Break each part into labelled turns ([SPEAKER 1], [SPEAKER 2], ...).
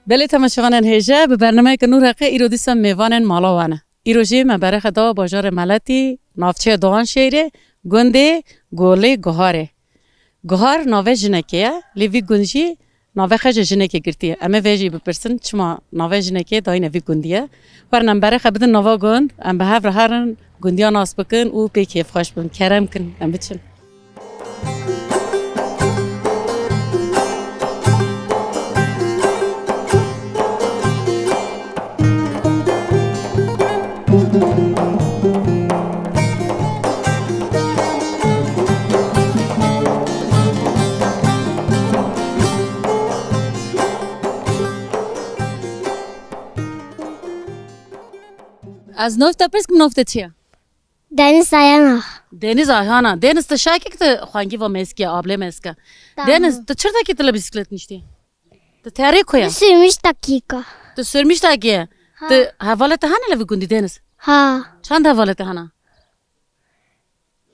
[SPEAKER 1] بله تماشاگران هجه به برنامه که نور حقی ایرو دیسم میوانن مالاوانه ایروژی مبارک دا بازار ملتی نافچه دوان شهره گنده گوله گهاره گهار نوه جنکیه لیوی گنجی نوه خج جنکی گرتیه اما ویجی بپرسن چما نوه جنکی دای نوی گندیه ورنم برای بدن نوه گند ام به هفر هرن گندیا ناس بکن او پیکیف خوش بکن کرم کن ام بچن از نفت پرس کم نفت چیه؟
[SPEAKER 2] دنیز آیانا.
[SPEAKER 1] دنیز آیانا. دنیز تا شاکی که خوانگی و مسکی آبله مسکه. دنیز تا چرا کی تلا بیسکلت نشتی؟ تا تیاری کویا؟
[SPEAKER 2] سرمیش تاکیکا.
[SPEAKER 1] تا سرمیش تاکیه؟ تا حوالت هنه لوی گندی دنیز؟
[SPEAKER 2] ها.
[SPEAKER 1] چند حوالت هنه؟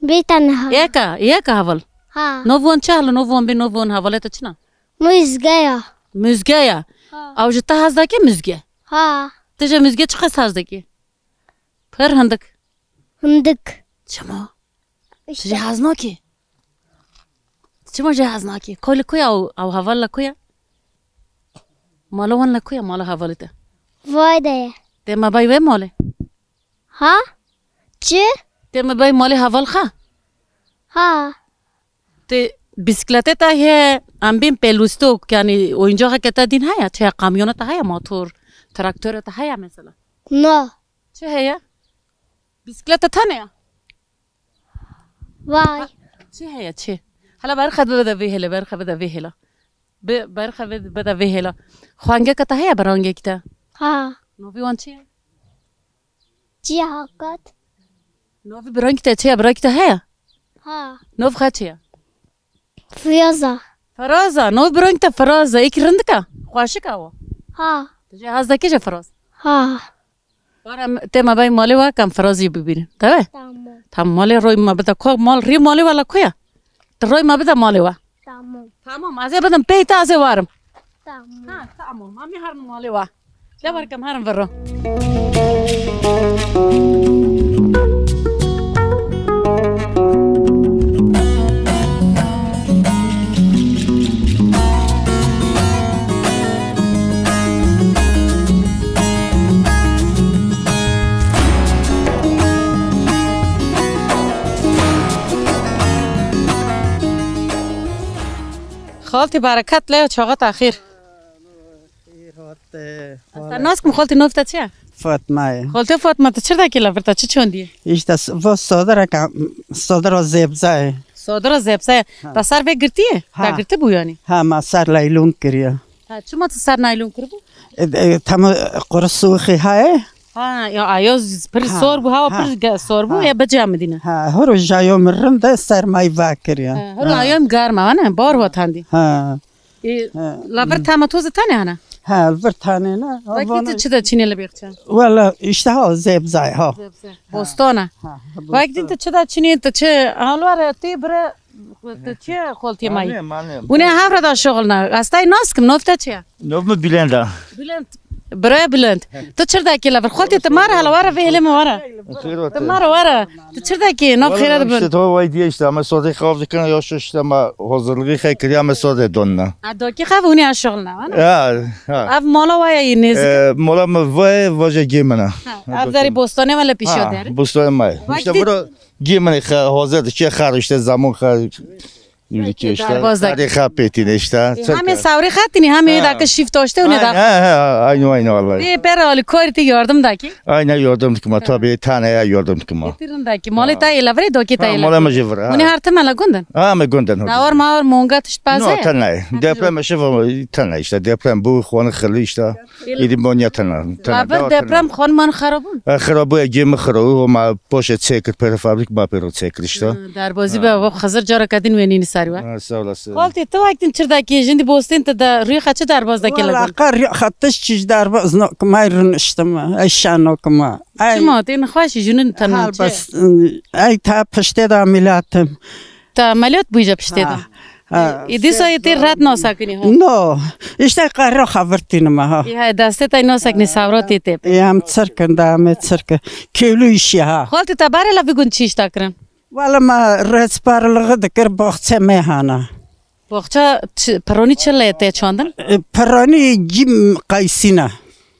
[SPEAKER 2] بیتانه ها.
[SPEAKER 1] ایکا حوال؟
[SPEAKER 2] ها.
[SPEAKER 1] نوون چه حالا نوون بی نوون حوالت چنا؟
[SPEAKER 2] مزگیا.
[SPEAKER 1] مزگیا. او جتا هزده کی مزگه؟
[SPEAKER 2] ها.
[SPEAKER 1] تجا مزگه چه خس هزده کی؟ پر هندک.
[SPEAKER 2] هندک.
[SPEAKER 1] چما؟ جهاز ناکی. چما جهاز ناکی؟ کل کویا او حوال لکویا؟ مالوان لکویا مالا حوالته.
[SPEAKER 2] وایده.
[SPEAKER 1] ته ما بای ماله.
[SPEAKER 2] ها؟ چه؟
[SPEAKER 1] ته ما بای ماله حوال خا؟
[SPEAKER 2] ها.
[SPEAKER 1] ته بیسکلته تا هی ام پلوستو یعنی و اینجا که تا دین هیا چه کامیون تا هیا موتور تراکتور تا هیا مثلا.
[SPEAKER 2] نه.
[SPEAKER 1] چه هیا؟ بیسکلت تانه
[SPEAKER 2] وای
[SPEAKER 1] چه هیا چه حالا برخد بده ویهله برخد بده ویهله برخد بده ویهله خوانگه کتا هیا برانگه کتا
[SPEAKER 2] ها
[SPEAKER 1] نوی وان چیه
[SPEAKER 2] چیه حقت
[SPEAKER 1] نوی برانگه کتا چیه برانگه کتا هیا
[SPEAKER 2] ها
[SPEAKER 1] نوی خواه چیه
[SPEAKER 2] فرازا
[SPEAKER 1] نوی برانگه کتا فرازا ایک رند که خواه که
[SPEAKER 2] ها
[SPEAKER 1] تجه هزده که جه فراز
[SPEAKER 2] ها
[SPEAKER 1] بارم ته ما بای مالی وا کم فرازی ببینیم تمام
[SPEAKER 2] تمام
[SPEAKER 1] مالی روی ما بده کو مال ری مالی والا کویا روی ما بده مالی وا تمام از بدم پیت از وارم تمام مامی هر مالی وا لبر کم هرم ورو خالتي بركات لا شغلت اخير الناس كم خالتي نوفتا چه
[SPEAKER 3] فاطمه
[SPEAKER 1] خالتي فاطمه تشردا كيلا فرتا چه چوندي
[SPEAKER 3] ايش داس و صدر زبزه
[SPEAKER 1] صدر زبزه تا سر به گرتي تا گرتي بو يعني
[SPEAKER 3] ها ما سر ليلون كريا
[SPEAKER 1] ها چما سر نايلون كربو
[SPEAKER 3] تم قرصوخي هاي
[SPEAKER 1] ها يا ايوز پر سور بو ها پر سور بو يا بجا مدينه
[SPEAKER 3] ها هرو جايو مرم ده سر ماي واكريا
[SPEAKER 1] هرو ايام گرما انا بار وتاندي
[SPEAKER 3] ها
[SPEAKER 1] لا بر تاماتوز تاني انا
[SPEAKER 3] ها البرتاني نا
[SPEAKER 1] وقتی چه دچینه لبیخته
[SPEAKER 3] ولا اشتها زبزه ها
[SPEAKER 1] بوستانه وقتی انت چه دچینه انت چه حالواره تی بره چه خالتی مای اونه هفره دا شغل نه استای ناس کم نفته چه
[SPEAKER 4] نوم بلنده
[SPEAKER 1] برای بلند تو چرا کی لبر خالتی تمار حالواره ویله مواره تمار واره تو چرا کی نو خیره
[SPEAKER 4] بر تو وای دی işte ama صادق خواهد کنه یا شش ama hazırlığı خیلی ama صادق دونه
[SPEAKER 1] اداکی خو اونه شغل نه
[SPEAKER 4] ها
[SPEAKER 1] اف مالا وای نیز
[SPEAKER 4] مالا وای واجه گیمنه
[SPEAKER 1] اف داری بوستانه ولی پیشا داره
[SPEAKER 4] بوستانه مای işte برو گیمنه hazır چه خر işte zaman خر یولی که işte تاریخ پیتینه işte
[SPEAKER 1] همه سوری خطینی همه داک شیفت داشته اونه داک
[SPEAKER 4] aynı vallahi
[SPEAKER 1] پر حالی کاری yardım daki
[SPEAKER 4] aynı yardım kıma tabii tane yardım kıma
[SPEAKER 1] tirin daki mali ta ilavre doki ta ilavre
[SPEAKER 4] mali majevra
[SPEAKER 1] اونه هر تملا گوندن
[SPEAKER 4] me gönden
[SPEAKER 1] نوار ما مونگا تشت بازه
[SPEAKER 4] no tane deprem şefa tane işte deprem bu خوان خلی işte idim bonya tane
[SPEAKER 1] aber deprem خون من خرابون
[SPEAKER 4] خرابو گیم خرابو ما باشه çekir prefabrik ma pero çekir işte
[SPEAKER 1] دربازی به خزر جارا کدین ونی ساری و
[SPEAKER 4] sağ olasın
[SPEAKER 1] خالتی تو وقتی چردا کی جندی بوستین ته د روی خچ درباز دکی
[SPEAKER 3] ولا
[SPEAKER 1] لگن
[SPEAKER 3] قر خطش چیز درباز نو کمایر نشتم اشانو کما
[SPEAKER 1] شما تین خوش جنون تنها
[SPEAKER 3] بس ای تا پشته دا ملاتم
[SPEAKER 1] تا عملیات بویجا پشته دا ایدی سایتی رد ناسکنی ها
[SPEAKER 3] نو اشتای قرار خبرتینم ها
[SPEAKER 1] یه دسته تا ناسکنی سوراتی تیپ
[SPEAKER 3] هم ترکن دامه ترکن کیلویشی ها
[SPEAKER 1] خالتی تا باره لفی گون چیش تاکرن
[SPEAKER 3] والا ما رز پارلغه دکر باخته میهانه
[SPEAKER 1] باخچه پرونی چه لیته چاندن؟
[SPEAKER 3] پرانی جیم قیسینه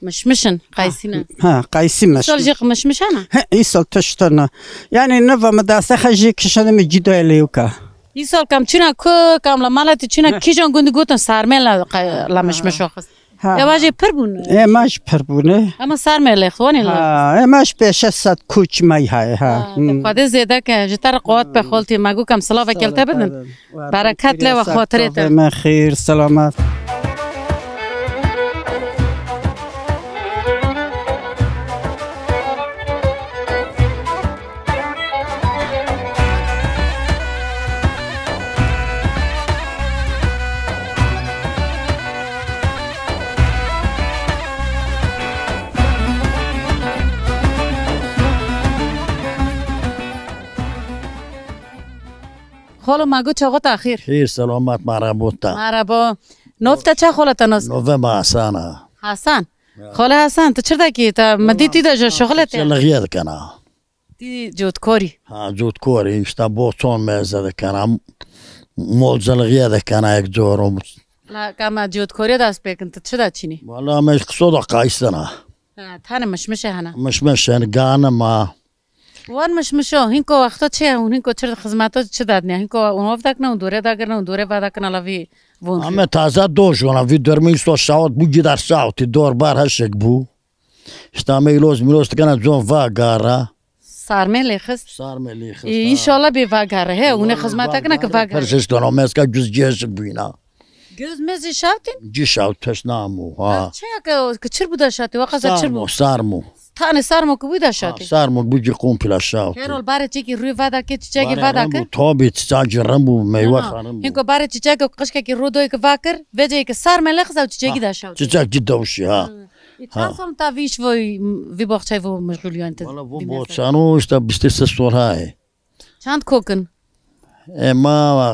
[SPEAKER 1] مشمشن قیسینه
[SPEAKER 3] ها قیسی مش
[SPEAKER 1] سال جیق مشمشانه
[SPEAKER 3] این سال تشتنا یعنی نو مدرسه خجی کشیدم جدای لیوکا
[SPEAKER 1] این سال کم چینا کو کم لامالتی چینا کی جان گوندی گوتن سرمل لا مشمشو خست یا واجی پر بونه
[SPEAKER 3] ماش پر بونه
[SPEAKER 1] اما سرمل خوانی لا
[SPEAKER 3] ماش پیش صد کوچ می های ها
[SPEAKER 1] خود زیاده که جتر قوت به خالتی مگو کم سلا وکیلته بدن برکت له و خاطرت
[SPEAKER 3] ما خیر سلامت
[SPEAKER 1] خالو مگو چاقو تاخیر
[SPEAKER 5] خیر سلامت مربوطه
[SPEAKER 1] مرحبا نفته چه خالت ناس
[SPEAKER 5] نوه ما حسانه
[SPEAKER 1] حسن خاله حسن تو چرا کی تا مدیتی دا شغلت
[SPEAKER 5] چلغیه دکنه
[SPEAKER 1] دی جودکاری
[SPEAKER 5] ها جود کوری اشتا بوتون میزه دکنه مول زلغیه دکنه یک جورم
[SPEAKER 1] لا کما جودکاری دست بکن تو چرا چینی
[SPEAKER 5] والا مش قصودا قایسنه
[SPEAKER 1] تانه مشمشه هنه
[SPEAKER 5] مش يعني قانا ما
[SPEAKER 1] وان مشمشو هینکو وقتا چه اون هینکو چرا خدماتو چه دادنی هینکو اون وقت کنه اون دوره داگرنه اون دوره بعد کنه لاوی وون
[SPEAKER 5] اما تازه دوشونا في درمي سو شاوت بو جدار شاوت دور بار هشك بو اشتا میلوز تکنه زون واگاره
[SPEAKER 1] سارمه لیخست
[SPEAKER 5] صار ملي خس
[SPEAKER 1] ان شاء الله به واگاره هه اون خدمات کنه که واگاره
[SPEAKER 5] فرشش کنه مسکا جز جهش بینا
[SPEAKER 1] گز مزی شاوتین
[SPEAKER 5] جي شاوت تشنامو ها
[SPEAKER 1] چه که چر بودا شاتی وقت چر بو
[SPEAKER 5] سارمو
[SPEAKER 1] تانه سارمو که بودا شاتی
[SPEAKER 5] سارمو بوجي قوم بلا شاوت
[SPEAKER 1] هرول باره چی که روی وادا که چی که وادا که
[SPEAKER 5] توبي تساجي رمبو ميوه خانم
[SPEAKER 1] هینکو باره چی که قشکه که رو دوی که واکر وجه که سارمه لخز او چی که دا شاوت
[SPEAKER 5] تساج جدوشي ها
[SPEAKER 1] چند سال تا ویش وی باخچه و مشغولی انت
[SPEAKER 5] والله بو بوتشانو اشتا بستيس سور هاي
[SPEAKER 1] چند کوکن
[SPEAKER 5] ما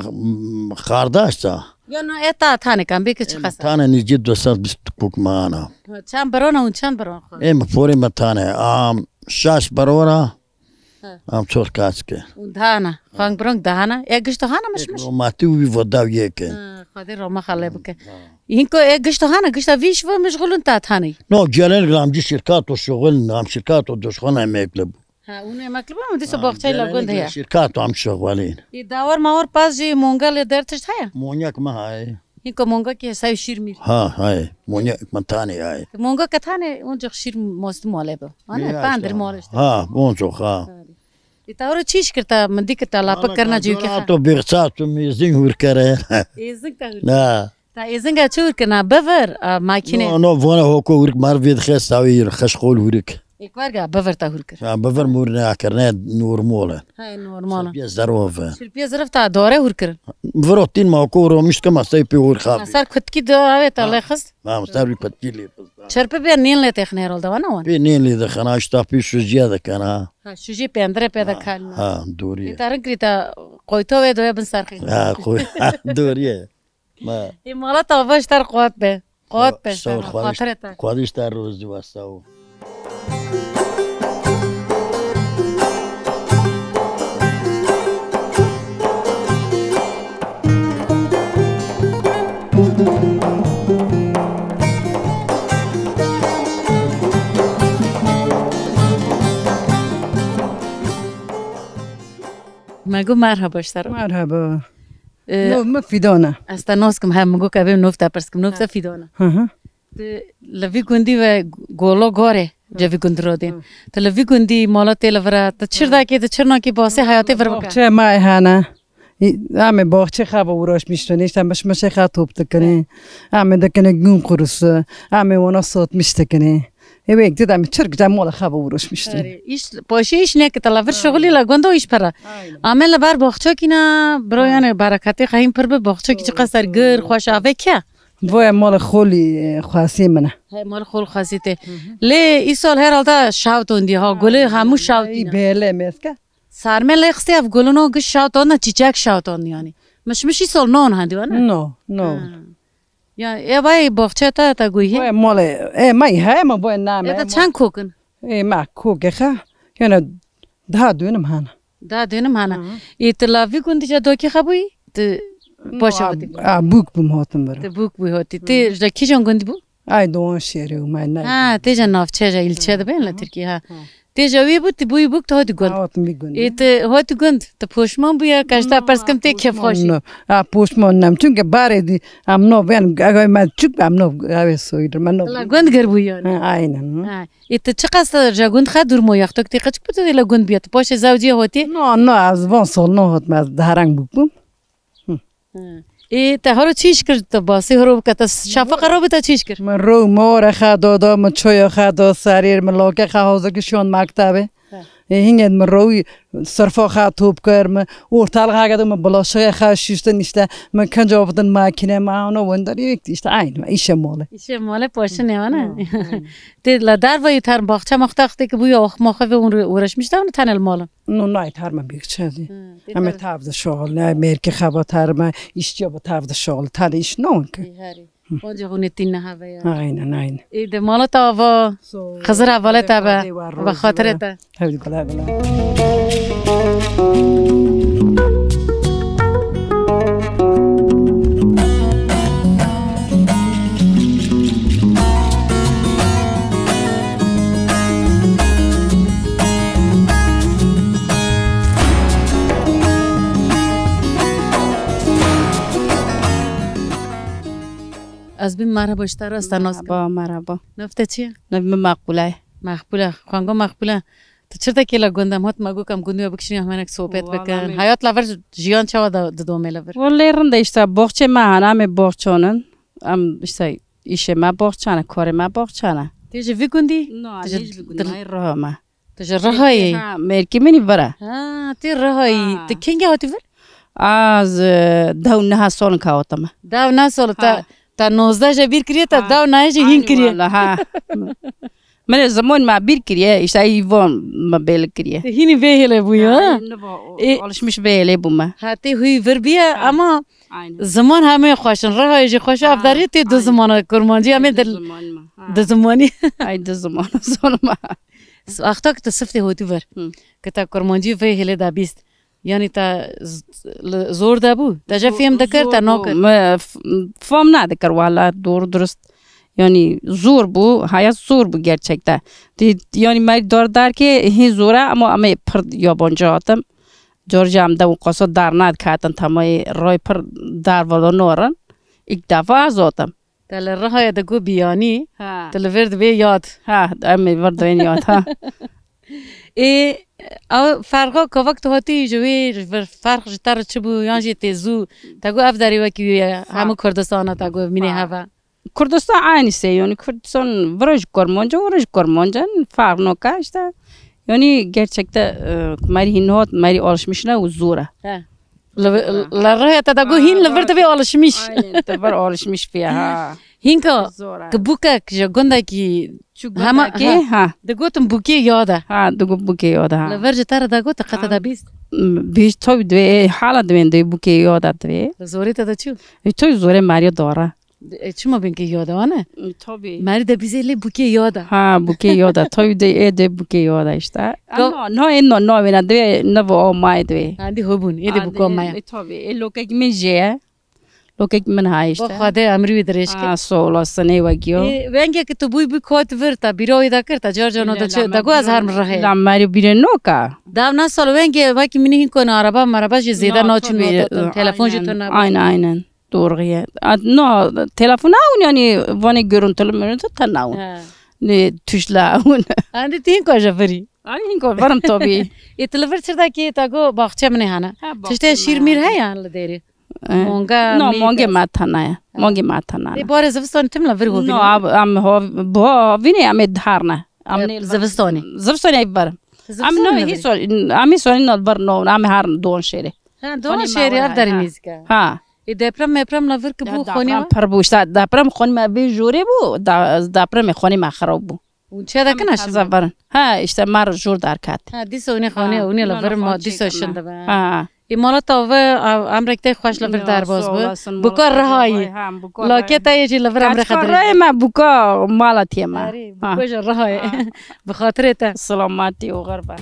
[SPEAKER 5] خارداشتا
[SPEAKER 1] یا نه اتا تانه کم بی که چه خسته
[SPEAKER 5] تانا نجد دوسات بستكوك معنا
[SPEAKER 1] چند برونه اون چند برونه خود
[SPEAKER 5] فوري متانا شاش برورا چور کاسکه
[SPEAKER 1] اون دهانه خانگ برونگ دهانه یک گشت دهانه مش
[SPEAKER 5] ماتي وي وداو يك
[SPEAKER 1] خودی رو ما خاله بکه اینکو یک گشت دهانه گشت ویش و مشغولن تا تانه
[SPEAKER 5] نو جلال غام جي شركات وشغل عم شركات ودشخونه مكلب
[SPEAKER 1] ها اون مکلبه من دیسو باخچه لگوند هیا
[SPEAKER 5] شركات عم شغالين
[SPEAKER 1] ای داور ماور پاس جی مونگل درتش هیا
[SPEAKER 5] مونيك ما هاي
[SPEAKER 1] اینکو مونگا که سای شیر میر
[SPEAKER 5] ها هاي مونيك متاني هاي
[SPEAKER 1] مونگا که تانه اونجا شیر ماست ماله با آنه پاندر مالش
[SPEAKER 5] ها بونجو ها
[SPEAKER 1] ای تاور چیش کرتا من دی کرتا لاپا کرنا جو که
[SPEAKER 5] تو بيرصات ميزين وركره
[SPEAKER 1] ایزنگ تا
[SPEAKER 5] لا
[SPEAKER 1] تا ایزنگ چور کنا بفر ماکینه
[SPEAKER 5] نو فونا هوكو ورك مارفيد خيساوي خشقول ورك
[SPEAKER 1] یک بارگا بفر تا هور کر
[SPEAKER 5] بفر مورنا کرنا نور مولا
[SPEAKER 1] های نورمالا
[SPEAKER 5] بيا زروفه
[SPEAKER 1] شرپیه ظرف تا دوره هور کر
[SPEAKER 5] فروتين ما كورو مش كما سايبي ور خافي
[SPEAKER 1] سر کتکی دو آوه تا لخست
[SPEAKER 5] ما مستابي كتيلي
[SPEAKER 1] چرپه بیا نین لیت اخنه رول دوانه وان
[SPEAKER 5] بينين لي دخنا اشتا شو زياده كان
[SPEAKER 1] شوجی پیندره پیدا کالنا
[SPEAKER 5] ها دوريه
[SPEAKER 1] تارن کریتا قویتو و دوی بن سرخی
[SPEAKER 5] ها خوي دوريه ما
[SPEAKER 1] ای مالا تا باش تر قوت به قوت به خاطر تا
[SPEAKER 5] خودش در روز واساو
[SPEAKER 1] مگو مرحبا اشتر
[SPEAKER 3] مرحبا نو ما فیدانه
[SPEAKER 1] استا ناس کم هم مگو که نفته پرس کم نفته فیدانه لوی گوندی و گولو گاره جوی گوند رو دین تا لوی گوندی مالا تیل ورا تا چر داکی تا چر ناکی باسه حیاتی ور بکن
[SPEAKER 3] چه مای هانه همه باغچه خواب وراش میشتونیش هم بش مشه خواب توپ تکنی همه دکنه گون قرص همه وانا صوت میشتکنی ایوه یک دیدم چرک جمال خواب وراش میشتونی
[SPEAKER 1] ایش پاشه ایش نه که تلافر شغلی لگوندو ایش پره عمل بر باغچه کی نه برای برکتی خواهیم پر به باغچه کی چقدر سرگر خوش آوه که
[SPEAKER 3] وای مال خولی خاصی منه
[SPEAKER 1] مال خول خاصیته لی ای سال هر حالتا شاوتوندی ها گله همو شاوتی
[SPEAKER 3] بله مسکه
[SPEAKER 1] سرمه لختی اف گلونو گش شاوتون نه چیچک شاوتون یعنی مش سال نان هندی وانه
[SPEAKER 3] نه
[SPEAKER 1] یا وای باغچه تا گویی
[SPEAKER 3] وای مال مای های ما وای نامه
[SPEAKER 1] تا چند کوکن
[SPEAKER 3] ما کوکه خا یعنی 10 دونم هن
[SPEAKER 1] 10 دونم هنه ایتلاوی گندی جا دوکی خبوی ت باشه هاتی
[SPEAKER 3] بوک بم هاتم برم
[SPEAKER 1] ت بوک بوی هاتی تی جا کی جان گندی بو
[SPEAKER 3] ای دوان شیره و من نه
[SPEAKER 1] تی جا نافچه جا ایلچه ده بین لترکیه ها تی جا وی بود تی بوی بوک تا هاتی گند
[SPEAKER 3] هاتم بیگند
[SPEAKER 1] ایت هاتی گند تا پوشمان بویا کشتا پرسکم تی کف خوشی
[SPEAKER 3] پوشمان نم چون که باره دی ام نو بیان اگه من چوک ام نو اوه سویدر من نو
[SPEAKER 1] گند گر بویا
[SPEAKER 3] aynen
[SPEAKER 1] ایت چقدر جا گند خد دور مویاخت تی قچ بتو دیلا گند بیات باشه زوجی هاتی
[SPEAKER 3] نه از وان سال نه هات من درنگ بوکم
[SPEAKER 1] ای تا هرو چیش کرد تا باسی هرو کتا شفاق رو بتا چیش کرد
[SPEAKER 3] من رو مور خدا من چوی خدا سریر من لاکه خواهد که شون مکتبه هینگه من روی صرفا خواهد توب کرد من ارتال خواهد من بلاشه خواهد شیشته نیشته من کنجا بودن ماکینه ما اونو ونداری یک دیشته این ایشه ماله
[SPEAKER 1] پاشه نیوانه تی لدر وی تر باخچه مختخته که بوی آخ ماخه و اون ورش میشته اون تنل ماله
[SPEAKER 3] نه تر من بیخچه دی همه تفت شغل نه مرک خوا تر من ایشتیا با تفت شغل تر ایش نون که
[SPEAKER 1] آنجا خونه تین هوا یا
[SPEAKER 3] این
[SPEAKER 1] ای ده مالا تا آوا خزر اوله تا با خاطره تا
[SPEAKER 3] هاید گله
[SPEAKER 1] از بیم مرحبا اشتر استناس
[SPEAKER 2] با مرحبا
[SPEAKER 1] نفته چیه؟
[SPEAKER 2] نفته مقبوله
[SPEAKER 1] خانگو مقبوله تو چرا که لگوندم هات مگو کم گوندی بکشنی همینک صحبت بکن حیات لور جیان چوا دومه لور
[SPEAKER 2] ولی رنده اشتا باغچه ما همه باغچانن اشتا ایشه ما باغچانه کار ما باغچانه
[SPEAKER 1] تیجه وی گوندی؟
[SPEAKER 2] نه نیج بگوندی راه ما
[SPEAKER 1] تیجه رهایی
[SPEAKER 2] مرکی منی برا
[SPEAKER 1] تی رهایی تی کنگه هاتی ور؟
[SPEAKER 2] از 12 سال که هاتم
[SPEAKER 1] 12 سال تا 19 جا بیر کریه تا 12 جا هین کریه
[SPEAKER 2] من زمان ما بیر کریه اشتا ایوان ما بیل کریه
[SPEAKER 1] هینی ویهله بویا
[SPEAKER 2] آلش میش ویهله بوما
[SPEAKER 1] تی هوی ور بیا اما زمان همه خوشن رهایی جا خوش افداری تی دو زمان کرمانجی همه دو زمانی
[SPEAKER 2] ای دو زمان سالما
[SPEAKER 1] اختا که تا صفتی هوتی ور که تا کرمانجی ویهله دا بیست یعنی تا زور ده بو تا جا فهم دکر تا ناکر
[SPEAKER 2] فهم ندکر والا دور درست یعنی زور بو حیات زور بو gerçekten یعنی من دار که این زوره اما اما پر یابانجا آتم جورجا هم ده قصد در ند کاتن تمای رای پر در ولا نورن یک دفعه از آتم
[SPEAKER 1] تل راه دگو بیانی تل ورد بی یاد
[SPEAKER 2] امی ورد بی یاد
[SPEAKER 1] ای او فرقا که وقت هاتی جوی فرق جتر چه بو یانجی تیزو تگو افداری وکی همه کردستان تگو مینی هوا
[SPEAKER 2] کردستان aynısı yani Kürdistan varış Kurmanca fark nokta işte yani gerçekten mari hinot mari alışmışlar uzura
[SPEAKER 1] la raya tadago hin lever tabi alışmış
[SPEAKER 2] tabi alışmış fiha
[SPEAKER 1] hinka kbuka jagonda ki hama
[SPEAKER 2] ki ha
[SPEAKER 1] dagotum buki yada
[SPEAKER 2] dago buki yada
[SPEAKER 1] lever jetar dago taqata da bis
[SPEAKER 2] tabi de hala de buki yada tabi
[SPEAKER 1] zori tada chu
[SPEAKER 2] to zore mari dora
[SPEAKER 1] چما بینی یاده وانه؟
[SPEAKER 2] تابی.
[SPEAKER 1] ماری دبیزه بوکی یاده.
[SPEAKER 2] بوکی یاده. تابی ده بوکی یاده اشته. نه این نه وینا دوی نه و آمای دوی.
[SPEAKER 1] عندي هبون. ایده بوک آمای.
[SPEAKER 2] تابی. لوکه میجه. لوکه من هایشته.
[SPEAKER 1] با خاطر امری درش که.
[SPEAKER 2] سولا سنی وگیو.
[SPEAKER 1] وینگه که تو بوی کات ورتا بیروی دکرد تا جار جانو دچ دگو از هر مره.
[SPEAKER 2] لاماری بیره نوکا.
[SPEAKER 1] دام نسال وینگه وکی منی هین کنه عربا مرباش زیاده ناچون تلفن جتون نبود.
[SPEAKER 2] aynen. Doğruya. No, telefon aun yani vani görüntülü tanıyorum. Ne tuşla aun.
[SPEAKER 1] Andi tin ko jafari.
[SPEAKER 2] Ani ko varım tabii.
[SPEAKER 1] İtlever çırda ki tago bahçe mne hana. İşte şirmir hay yani deri. Monga.
[SPEAKER 2] No, monga matana ya. Monga matana.
[SPEAKER 1] E bari zıvıstan timla ver hobi.
[SPEAKER 2] No, am bu vini am dharna.
[SPEAKER 1] Am zıvıstani.
[SPEAKER 2] Zıvıstani ay var. Am no hi sol. Am sol no var no am har don şeri.
[SPEAKER 1] Ha don şeri avdarimiz ka.
[SPEAKER 2] Ha.
[SPEAKER 1] دپرم نور که بو خونی
[SPEAKER 2] ها پر بوشت دپرم خونی ما بی جوری بو دپرم خونی ما خراب بو
[SPEAKER 1] اون چه دکنش
[SPEAKER 2] زبرن ها اشته مار جور در کات
[SPEAKER 1] ها دیسه اونی خونه اونی لور ما دیسه شنده با
[SPEAKER 2] ها
[SPEAKER 1] ایمالات آوه امریکای خوش لفر در باز بود بکار رهایی لاکه تا یه جی لفر امریکا
[SPEAKER 2] رای ما بکا مالتی ما
[SPEAKER 1] بکوش رهایی بخاطر تا
[SPEAKER 2] سلامتی و غربه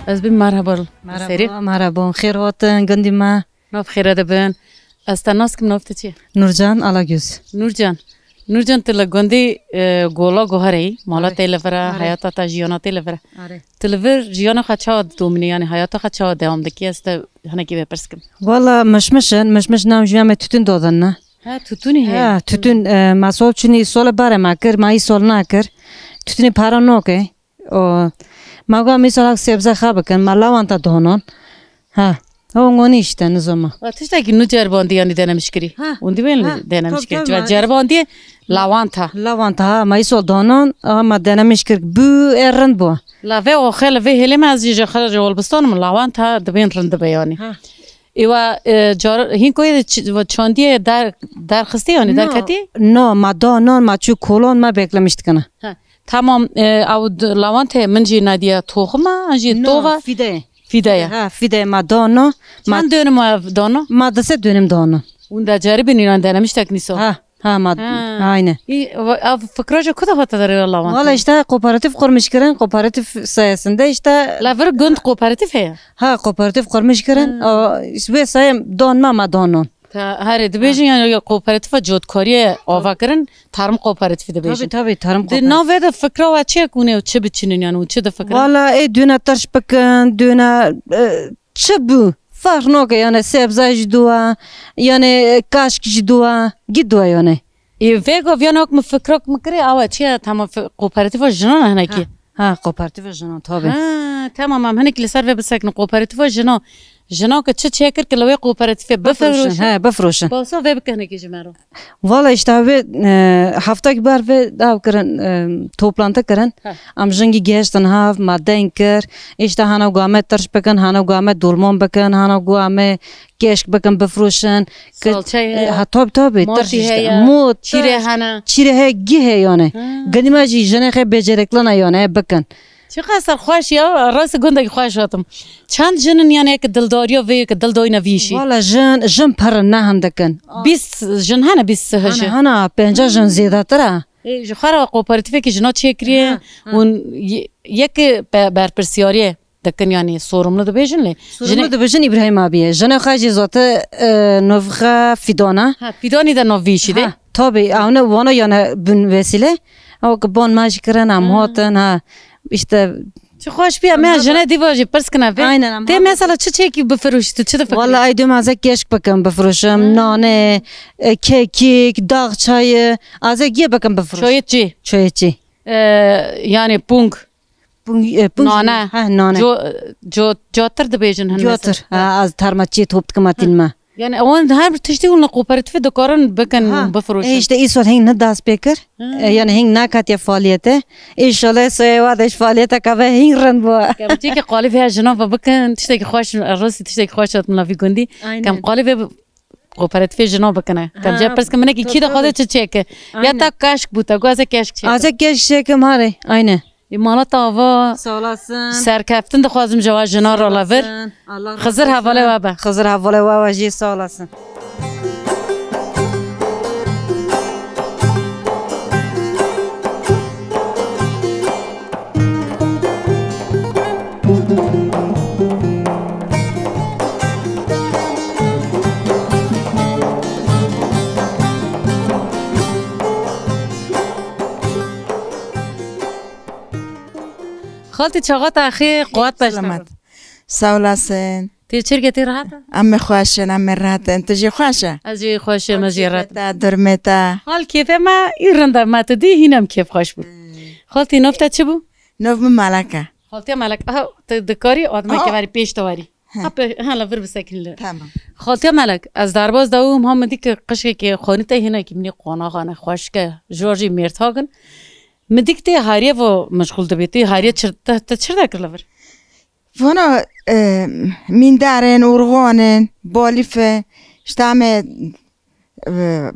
[SPEAKER 1] از بیم مرحبا
[SPEAKER 6] مرحبا خیر هاتن گندی ما
[SPEAKER 1] ناف خیره دبن از تناس کم نافته چیه؟
[SPEAKER 6] نورجان آلاگوز
[SPEAKER 1] نورجان تل گندی گولا گوهری مالا تلفره حیاتا تا جیانا تلفره تلفر جیانا خچا دومنی یعنی حیاتا خچا دوام دکی است هنگی بپرسکم
[SPEAKER 6] والا مشمش نام جوام تتون دادن نه
[SPEAKER 1] توتونی هی
[SPEAKER 6] تتون مسئول چونی سال باره مکر مایی سال نکر تتونی پارا نوکه ماگا میسال سبزه خواب کن ملاوان تا دهنان ها اونگونی اشته نزما
[SPEAKER 1] تشتا کی نو جرباندی یعنی دنمشکری اون دیوین دنمشکری جو جرباندی لاوان تا
[SPEAKER 6] میسال دهنان ما دنمشکر بو ارند با
[SPEAKER 1] لاوه آخر وی هلی مازیج خرج جوالبستانم لاوان تا دبین رند بیانی ایوا جار هین کوی چاندی در خستی یعنی در کتی
[SPEAKER 6] نه ما دهنان ما چو کلون ما بکلمشت کنه
[SPEAKER 1] تمام او لوانت منجی ندیا توخما انجی تووا
[SPEAKER 6] فیده ما دانا
[SPEAKER 1] چند دونم دانا
[SPEAKER 6] ما دسته دونم دانا
[SPEAKER 1] اون در جریبی نیران دنمشتک نیسو
[SPEAKER 6] ما aynı
[SPEAKER 1] فکرش کدوم هات داره لوانت
[SPEAKER 6] والا işte kooperatif kurmuş kırın kooperatif sayesinde işte
[SPEAKER 1] لور گند کوپراتیف هست
[SPEAKER 6] kooperatif kurmuş kırın ve sayem donma ma donon
[SPEAKER 1] هر دبیجن یا کوپراتیف جودکاری آوا کردن ترم کوپراتیف دبیجن
[SPEAKER 6] tabii tarım kooperatif
[SPEAKER 1] نه وید فکر و چه کنه و چه بچینن یعنی و چه دفکر
[SPEAKER 6] والا düne taş bakın düne çe bu fark yok yani sebze jidua yani kaşk jidua gidua yani
[SPEAKER 1] ویگو ویانوک مفکرک مکری آوا چه تمام کوپراتیف جنان هنکی
[SPEAKER 6] kooperatif جنان tabii
[SPEAKER 1] تمام هم هنک لسر و بسکن کوپراتیف جنا که چه کرد که لوی کوپراتیف
[SPEAKER 6] بفروشن
[SPEAKER 1] باسا و بکنه کی جمرو
[SPEAKER 6] والا işte hafta gibi ve daha kırın toplantı kırın amjingi geçten hav madden kır işte hana guamet tarş bakın hana guamet dolmon bakın hana guamet keşk bakın befroşen ha tabi tarş işte mut çire he gihe yani ganimacı jene he becereklana yani bakın
[SPEAKER 1] چقدر خوش یا راست گندگی خوش هاتم چند جنن یعنی که دلداری و یک دلداری نویشی
[SPEAKER 6] والا جن پر نه هندکن
[SPEAKER 1] 20 جن هنه 20 هشه
[SPEAKER 6] هنه 50 جن زیاده تره
[SPEAKER 1] جخرا کوپراتیف که جنا چیکریه اون یک برپرسیاریه دکن یعنی sorumlu da bejinle
[SPEAKER 6] sorumlu da bejin İbrahim abiye jana xaji zate novxa fidana
[SPEAKER 1] fidani da novişi de
[SPEAKER 6] tabi ona yani bun vesile o bon majikran am hotan ha işte
[SPEAKER 1] چه خوش بیا من جنه دیواجی پرس کنه تی مثلا چه کی بفروشی تو چه دفکری
[SPEAKER 6] والله ایدم از کشک بکن بفروشم نانه کیک داغ چای از گیه بکن بفروشم چای چی
[SPEAKER 1] یعنی پونگ نانه جاتر دبیجن هن
[SPEAKER 6] جاتر از ترمچی توپ کماتین ما
[SPEAKER 1] yani on her tişti onun kooperatifi dökarın bakın bafroşun.
[SPEAKER 6] İşte isol hing ne das bekar. Yani hing ne katya faaliyete. İnşallah soyavadeş faaliyete kave hing ran bu.
[SPEAKER 1] Kamçi ki qalib ya jana bakın tişti ki xoş arası tişti ki xoş atmla fi gundi. Kam qalib kooperatifi jana bakın. Kam ja pers kamne ki kida xode çek. Ya ta kaşk buta goza kaşk çek.
[SPEAKER 6] Aza kaşk mare. Aynen.
[SPEAKER 1] İmalat ava
[SPEAKER 6] سالاسن
[SPEAKER 1] سرکفتن دخوازم جواز جنا را لور خزر حواله و با
[SPEAKER 6] خزر حواله و جی سالاسن
[SPEAKER 1] خالتي چاقات اخي قوات باشتم
[SPEAKER 7] سولاسن
[SPEAKER 1] تیچرگتی راحت
[SPEAKER 7] ام خواشن ام راحت انت جی خواشا
[SPEAKER 1] ازی خوش مزیرت
[SPEAKER 7] درمتا
[SPEAKER 1] حال کیف ما ایرنده ما تدی هینم کیف خوش بود خالتي نفته چه بو
[SPEAKER 7] نوف ملکه
[SPEAKER 1] خالتي ملک اه دکاری آدم که بری پیش تواری هلا بر بسكين
[SPEAKER 7] تمام
[SPEAKER 1] خالتي ملك از درباز داو هم دیگه قشقی که خانه ته هنه که منی قانا خانه خوش که جورجی میرتاگن مدیک ته هریه و مشغول دبیتی هریه چرا کرلور
[SPEAKER 7] وانا من دارن ورغانن بالیفه شتامه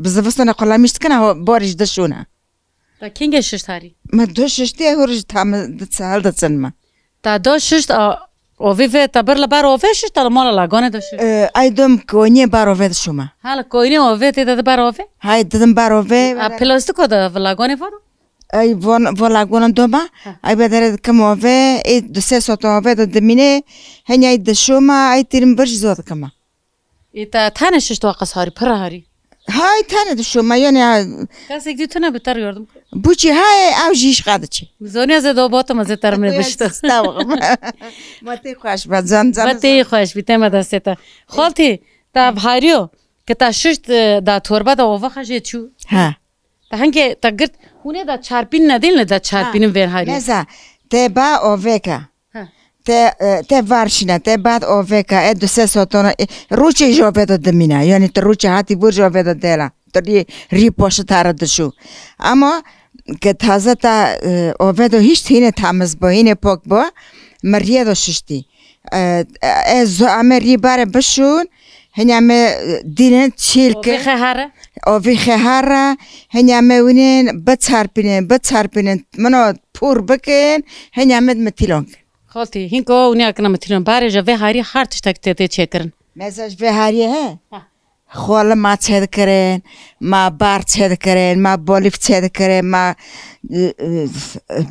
[SPEAKER 7] بزوستنا قلا میشت کنه بارش دشونه
[SPEAKER 1] تا کینگ شش هری
[SPEAKER 7] ما دوششتی هورج تام دتسال دتسن ما
[SPEAKER 1] تا دو شش اووی تا بر لبر اووی شش تا مال لاگانه داشت
[SPEAKER 7] ایدم کوینی باروه دشوما
[SPEAKER 1] حالا کوینی اووی ته دا بر اووی
[SPEAKER 7] های ددم باروه
[SPEAKER 1] پلاستیکو دا لاگانه فادو
[SPEAKER 7] ای ولاگونن دوما ای بدر کم اووه ای دو سه ساعت اووه دمینه هنی دشوما ای تیرم برج زود کما
[SPEAKER 1] تا تنشش تو قص هاری پر هاری
[SPEAKER 7] های تنه دشوما یعنی
[SPEAKER 1] کس یک دیتونه بهتر یاردم
[SPEAKER 7] بوچی های او جیش قاده چی
[SPEAKER 1] زونی از دو باتم از ترمنه بشته
[SPEAKER 7] ما تی خوش بد زن
[SPEAKER 1] ما تی خوش بیتم دسته خالتی تا هاریو که تا شش دا توربا دا اوه خجه چو
[SPEAKER 7] ها
[SPEAKER 1] تا هنگه تا گرد هونه دا چارپین ندین دا چارپینم ور هاری
[SPEAKER 7] مثلا ته با اوه که ته وارشینه ته بعد اوه که اد سه ساعتونه روچه جوابه دمینه یعنی ته روچه هاتی بور جوابه دلا تری ری پاش تاره دشو اما که تازه تا اوه دو هیچ تینه تامز با اینه پاک با مریه دو ششتی از امری باره بشون هنیامه دینه چیل که اوه خهاره هنیامه ونین بتسرپینن منو پور بکن هنیامه متیلون
[SPEAKER 1] خالتي هینکو اونیا کنم متیلون باره جا و هاری هر تشتک ته چکرن
[SPEAKER 7] مساج به هاریه خال ما چه کرن ما بار چه کرن ما بالیف چه کرن ما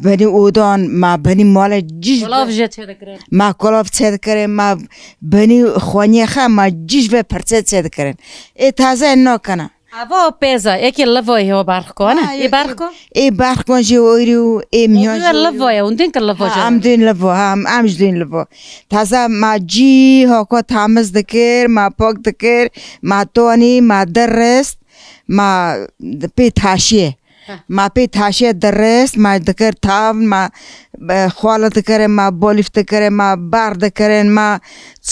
[SPEAKER 7] بنی اودان ما بنی مال جیش
[SPEAKER 1] کلاف جه چه کرن
[SPEAKER 7] ما کلاف چه کرن ما بنی خوانی خا ما جیش و پرچه چه کرن ای تازه نو کنه
[SPEAKER 1] اوا پیزا یکی لوای هوا برخ کنه ای برخ کو
[SPEAKER 7] ای برخ کن جویرو ای میان
[SPEAKER 1] لوای اون که لوای
[SPEAKER 7] هم دین لوا هم دین لوا تازه ما جی ها کو تامز دکر ما پاک دکر ما توانی ما درست ما پی تاشیه ما پی تاشیه درست ما دکر تام ما خوال دکر ما بالیف دکر ما بار دکر ما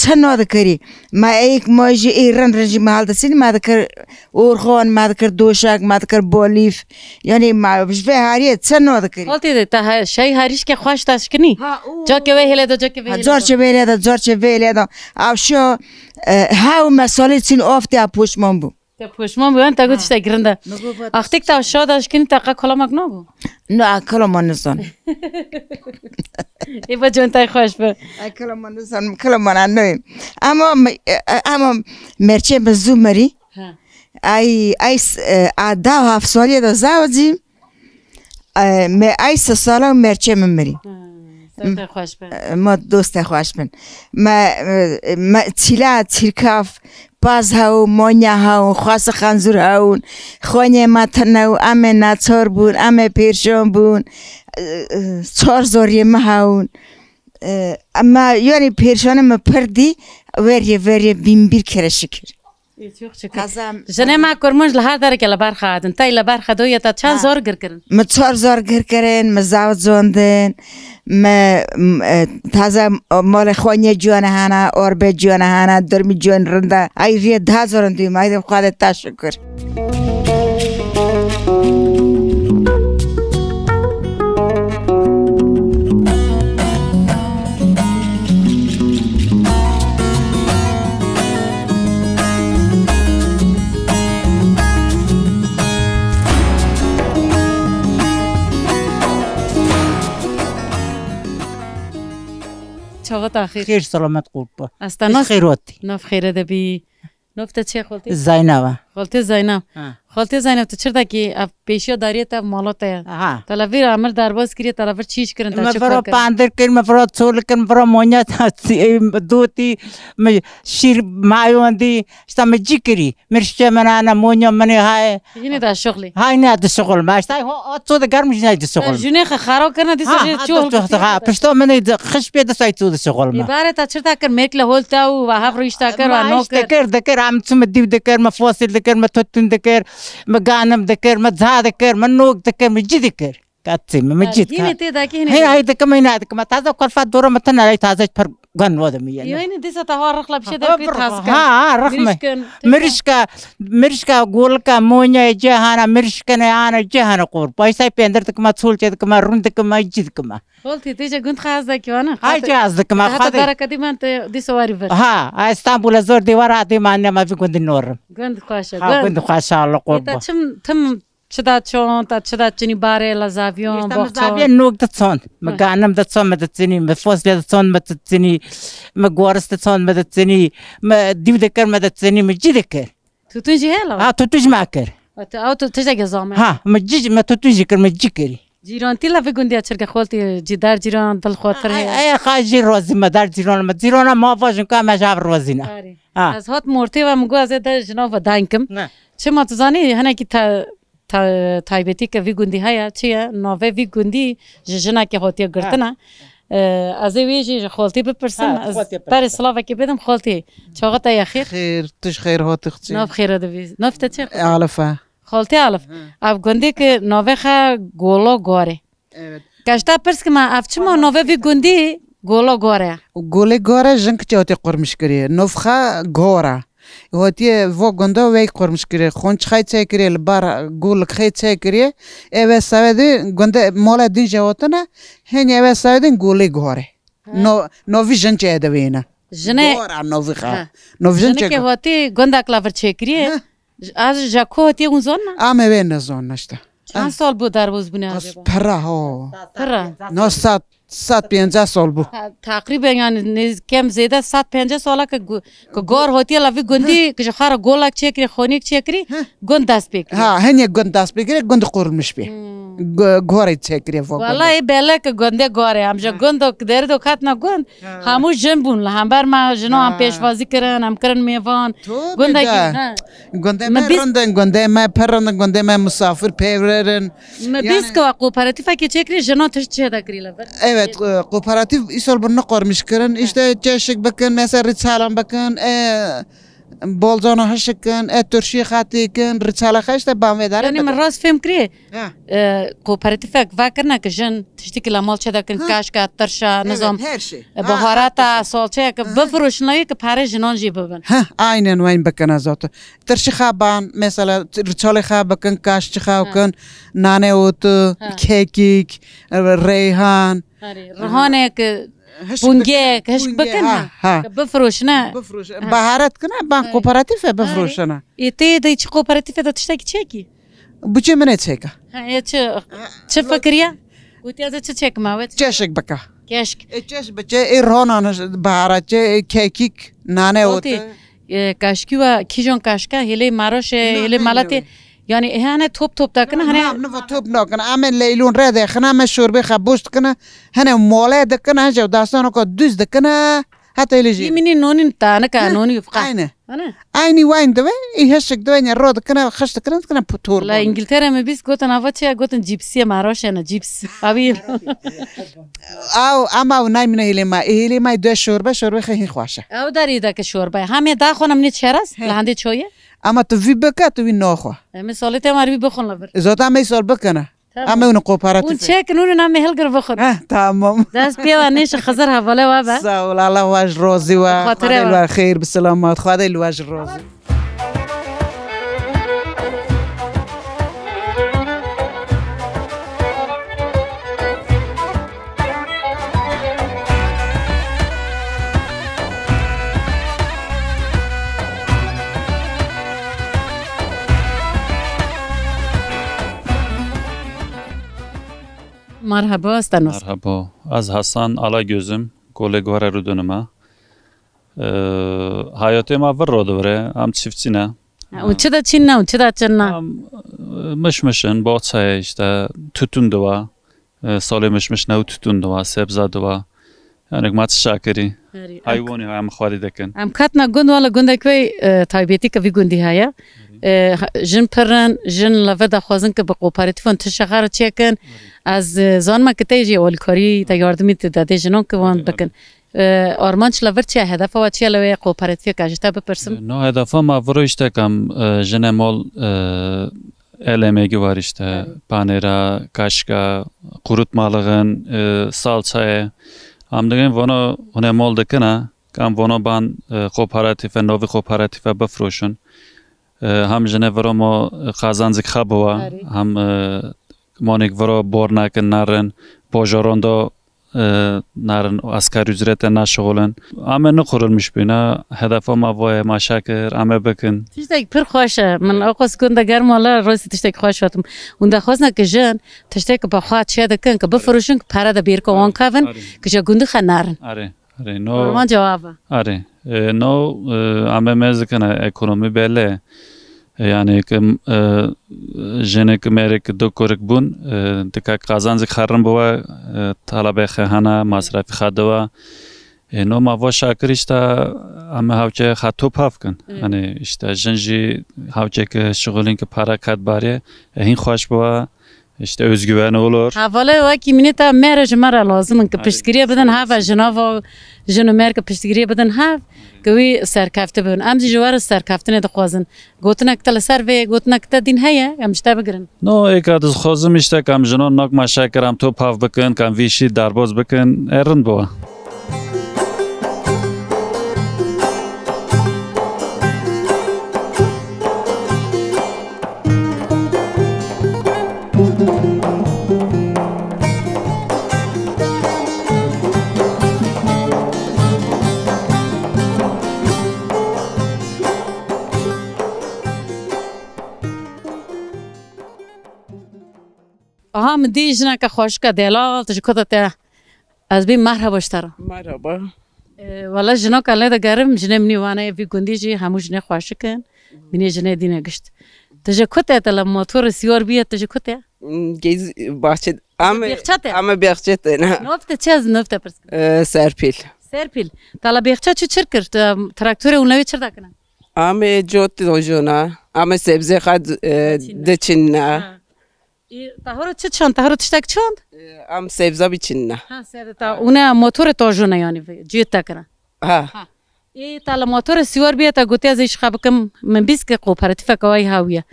[SPEAKER 7] چنو دکری ما ایک موجی ایران رنجی محل دستی ما دکر اورخان ما دکر دوشک ما دکر بالیف یعنی ما بجوه هاریه چنو دکری
[SPEAKER 1] خالتی تا شای هاریش که خوش تاش کنی جا که ویله دا جا که ویله
[SPEAKER 7] دا زار چه ویله دا او هاو مساله چین آفتی اپوشمان بو
[SPEAKER 1] تا پوشمان بیان تا گوتش تا گرنده اختیک تا شادش کنی تا کلامک نگو
[SPEAKER 7] نه کلامان نزن
[SPEAKER 1] ای با جون تای خوش به
[SPEAKER 7] کلامان نزن کلامان انویم اما مرچه بزو مری ای دا 7 سالی دا زاوجیم ای 3 ساله مرچه مری
[SPEAKER 1] خوش به
[SPEAKER 7] ما دوست خوش بن ما تیلا تیرکاف باز هاو مانیا هاو خاص خنزور هاون خانه متنو ام ناتور بون ام پیرشون بون 4 زوری ما هاون اما یعنی پیرشون ما پردی وری بیم کره شکر
[SPEAKER 1] جنه ما کرمانج لهر داره که لبر خادن تای لبر خدو یا تا چند زور گر کرن
[SPEAKER 7] ما 4 زور گر کرن ما زاوت زوندن ما تازه مال خوانی جوانه هانا آربه جوانه هانا درمی جوان رنده ای ریه 10 زورن دویم ایدم خواهد تشکر
[SPEAKER 1] چاقت آخر
[SPEAKER 8] خیر سلامت قربان
[SPEAKER 1] استنا
[SPEAKER 8] خیراتی
[SPEAKER 1] ناف خیره دبی نفت چه خالتی
[SPEAKER 8] زینبه
[SPEAKER 1] خالتی زینب خالتی زینب تو چرا که پیشیا داری تا مالات تلویر عمل درباز کری تلویر چیش کردن تا چه
[SPEAKER 8] فرا پاندر کر فرا چول کر فرا مونیا دوتی شیر مایوندی استم جیکری مرشته منانا مونیا منی های
[SPEAKER 1] اینه دا شغلی
[SPEAKER 8] های نه دا شغل ماشتای تو دا گرمش نه دا شغل
[SPEAKER 1] جونه خراب کردن دیسه چول
[SPEAKER 8] پشتو منی خش پیدا سای تو دا شغل ما
[SPEAKER 1] باره تا چرا کر میکل هولتا و هف رویشتا کر و نو
[SPEAKER 8] کر دکر عم تسم دیو دکر ما فاصل دکر ما توتن دکر ما غانم دکر ما زها دکر ما نوک دکر ما جی دکر کاتسي ما جيت
[SPEAKER 1] هنا تي داكي
[SPEAKER 8] هنا هاي دك ما هنا دك ما تازه كل فات دوره متنا هاي تازه گن وادم یعنی
[SPEAKER 1] یعنی دیسا تا رخلا بشه در پیت هست کن
[SPEAKER 8] ها رخمه مرشکا گولکا مونیا جهانا مرشکنه آنا جهانا قور پایسای پیندر تکما چول چه تکما رون تکما جید کما
[SPEAKER 1] خالتی تیجا گند خواهد دکی وانه
[SPEAKER 8] های جاز دکما
[SPEAKER 1] حتی
[SPEAKER 8] خواهد
[SPEAKER 1] درکتی من دیسا واری ور
[SPEAKER 8] ها استانبول زور دیوار آتی مانیا ما فی گند نورم
[SPEAKER 1] گند خواهشه
[SPEAKER 8] ها گند خواهش الله قور
[SPEAKER 1] تا تم چدا چون تا چدا چنی باره لزاویون
[SPEAKER 8] زاویه نوک دتسون مگانم دتسون مدتنی مفوسلی دتسون مدتنی مگوارس دتسون مدتنی دیو دکر مدتنی مجیدکر
[SPEAKER 1] تو تونجی هلا
[SPEAKER 8] ها تو توش ماکر
[SPEAKER 1] او تو تجا گزامه
[SPEAKER 8] ها مجیج ما تو توش کر مجیکری
[SPEAKER 1] جیران تیلا فی گندی اچرگه خالتی جدار جیران دل خاطر هی
[SPEAKER 8] ای خاجی روزی مدار جیران ما فاجن که مجاب روزینه
[SPEAKER 1] از هات مرتی و مگو از در جناب و دانکم چه ما تزانی هنه کی تایبتی که وی گندی هیا چیه نوه وی گندی جنا که هاتی گرتنا از ویجی خالتی بپرسم بر سلاوه که بدم خالتی چاقتا یا خیر
[SPEAKER 3] خیر تش خیر هات اختی
[SPEAKER 1] ناف خیر دوی ناف تا چه
[SPEAKER 3] علفه
[SPEAKER 1] خالتی علف اب گندی که نوه خا گولا گاره کاشتا پرس که ما افچ ما نوه وی گندی گولا گاره
[SPEAKER 3] گوله گاره جنگ چه هاتی قرمش کریه نفخه گوره هاتی و گنده وی قرمش کریه خونچ خیلی چه کریه لبار گول خیلی چه کریه اوه سویدی گنده مال دین جواتن هنی اوه سویدی گوله گاره نوی جن چه دوینه
[SPEAKER 1] جنه
[SPEAKER 3] گوره نوی خواه نوی جن چه
[SPEAKER 1] که هاتی گنده کلاور چه کریه از جاکو هاتی اون زن نه
[SPEAKER 3] آمه وی نزون نشته
[SPEAKER 1] چند سال بود در باز بونه
[SPEAKER 3] از پره ها
[SPEAKER 1] پره
[SPEAKER 3] نه 150 سال بود
[SPEAKER 1] تقریبا یعنی کم زیاده 150 ساله که گار هاتی لوی گندی که خارا گولک چکری خونیک چکری گند دست بگیری
[SPEAKER 3] ها هنی گند دست بگیری گند قرمش بی گوری چکری
[SPEAKER 1] والا ای بله که گنده گاره همجا گند در دو خط نه گند هموش جنبون هم بر ما جنو هم پیشوازی کرن هم کرن میوان گنده کی
[SPEAKER 3] گنده ما رندن گنده ما پرندن گنده ما مسافر پیورن
[SPEAKER 1] مدیس که کوپراتیف که چکری جنو تش چه دکری لبر
[SPEAKER 3] evet kooperatif isol bunu qormuş kirin işte çeşik bakın mesela ritsalan bakın bolcana haşıkın turşi khatikin ritsala işte bam vedar
[SPEAKER 1] yani من راست فهم کری کوپراتیف واکرنا که جن تشتکی لامال چه دکن کاشکا ترشا نظام بهارات سالچه که بفروشنایی که پاره جنان جی ببن
[SPEAKER 3] aynen وين bakın azat turşi khaban mesela ritsala khab bakın kaşçı khabkın nane otu kekik reyhan
[SPEAKER 1] رهانه که بونگه کش بکنه بفروش نه
[SPEAKER 3] بهارات کنه با کوپراتیف بفروش نه
[SPEAKER 1] ایتی دی چه کوپراتیف دا تشتکی چکی
[SPEAKER 3] بچه منه چکا
[SPEAKER 1] چه فکریه گویی از چه چک ماوت
[SPEAKER 3] چشک بکا
[SPEAKER 1] کشک
[SPEAKER 3] چش بچه رهانه بهارات چه کیک نانه اوت
[SPEAKER 1] کاشکی و کیجون کاشکا هلی ماروش هلی مالتی yani hani top da kana hani
[SPEAKER 3] ne top no kana amen leylun rede khana me shurbe khabush kana hani mole da kana jaw dasano ko düz da kana hatta eleji
[SPEAKER 1] yimini nonin tana ka noni yufqa
[SPEAKER 3] ayni wayn da ve heshik da ne rod kana khashta kana putur
[SPEAKER 1] la ingiltere me bis gotan avacha gotan gypsy maroshena gyps abi
[SPEAKER 3] ama nay min hele ma do shurbe khin khwasha
[SPEAKER 1] او داری دا که شوربه همه دا خونم نی چرس لهنده چویه
[SPEAKER 3] اما تو وی بکا تو وی ناخوا
[SPEAKER 1] مثالی ته ماری بخون لبر
[SPEAKER 3] زاتا می سال بکنه اما اون کوپراتیف
[SPEAKER 1] اون چک نور نام هلگر بخون
[SPEAKER 3] تمام
[SPEAKER 1] دست بیا نیش خزر حواله و با
[SPEAKER 3] سوال الله واج راضی و خدا خیر بسلامت خدا الواج راضی
[SPEAKER 1] مرحبا استنوس
[SPEAKER 9] مرحبا از حسن علا gözüm kolegora rudunuma hayatım avr rodore am çiftçine
[SPEAKER 1] uçu da çinna uçu da çinna
[SPEAKER 9] mışmışın bahçe işte tütün dua salmışmış ne tütün dua sebze dua yani mat şakiri hayvani ham xaridekin
[SPEAKER 1] am katna gund wala gunda koy taybeti ka vi gundi haya جن پرن جن لفظ دخوازن که به کوپراتیفون تشغر چیکن از زانما که تیجی اولکاری تا یاردمی داده جنون که وان بکن آرمانش لفظ چیه هدف و چیه لوی کوپراتیف کاجتا بپرسم
[SPEAKER 9] نه هدف ما ورو işte کم جن مال elemegi var işte panera kaşka kurutmalığın salçaya هم دیگه وانا هنه مال دکنه که هم وانا بان کوپاراتیف نوی کوپاراتیف بفروشن هم جنه ورا ما خازانزک خبوا هم مانیک ورا بورناک نرن باجاران دا نرن اسکار ücret نشغلن اما نخورل مش بینا هدف ما وای مشاکر اما بکن
[SPEAKER 1] تشتاق پر خوشه من اوقاس کنده گرم ولی راستی تشتاق خوش شدم اون دخواستن که جن تشتاق با خواهد شده کن که بفروشن که پره دا بیر که وان کون که جا گنده خن نرن
[SPEAKER 9] آره نو
[SPEAKER 1] من جوابه
[SPEAKER 9] آره نو اما مزکنه اکونومی بله یعنی که جنه که میره که دو کرک بون دکه قازانزی خرم بوا طلبه خهانه مصرفی خدوا نو ما و شاکرش تا اما هاوچه خطوب هاف کن یعنی اشته جنجی هاوچه که شغلین که پارا کد باریه این خوش بوا اشته özgüven olur.
[SPEAKER 1] Havalı o ki minita mer jmara lazım ki piştgiriye bedin hava jnava jnu mer ki piştgiriye bedin hav ki serkafte bun am jwar serkaftene de xwazin gotnak tel ser ve gotnak ta din heye am jta bigrin.
[SPEAKER 9] No ekad xwazim işte kam jno nak maşakeram top hav bikin kam vişi darboz bikin erin bu.
[SPEAKER 1] هم دیجنا که خوش که دلال تشکرت از بی مرحبا اشترا
[SPEAKER 10] مرحبا
[SPEAKER 1] والا جنا کله ده گرم جنه منی وانه وی گندی جی همو جنه خوش کن منی جنه دینه گشت تشکرت تلا موتور سیار بیاد تشکرت
[SPEAKER 10] گیز باشه اما بیخچت نه
[SPEAKER 1] نفته چه از نفته پرس سرپیل تلا بیخچه چه چر کرد تراکتور اونلوی چر دکنه
[SPEAKER 10] اما جوت دوجونا اما سبزی خد دچنه
[SPEAKER 1] تهرو چه چند تهرو تشتک چند
[SPEAKER 10] ام سبزا بیچنه
[SPEAKER 1] ها سبزا تا اونه موتور توجونه یعنی جیت تکنه
[SPEAKER 10] ها
[SPEAKER 1] ای تا موتور سیور بیاد تا گوتی ازش خبکم من بیس که کوپراتیف کوای هاویه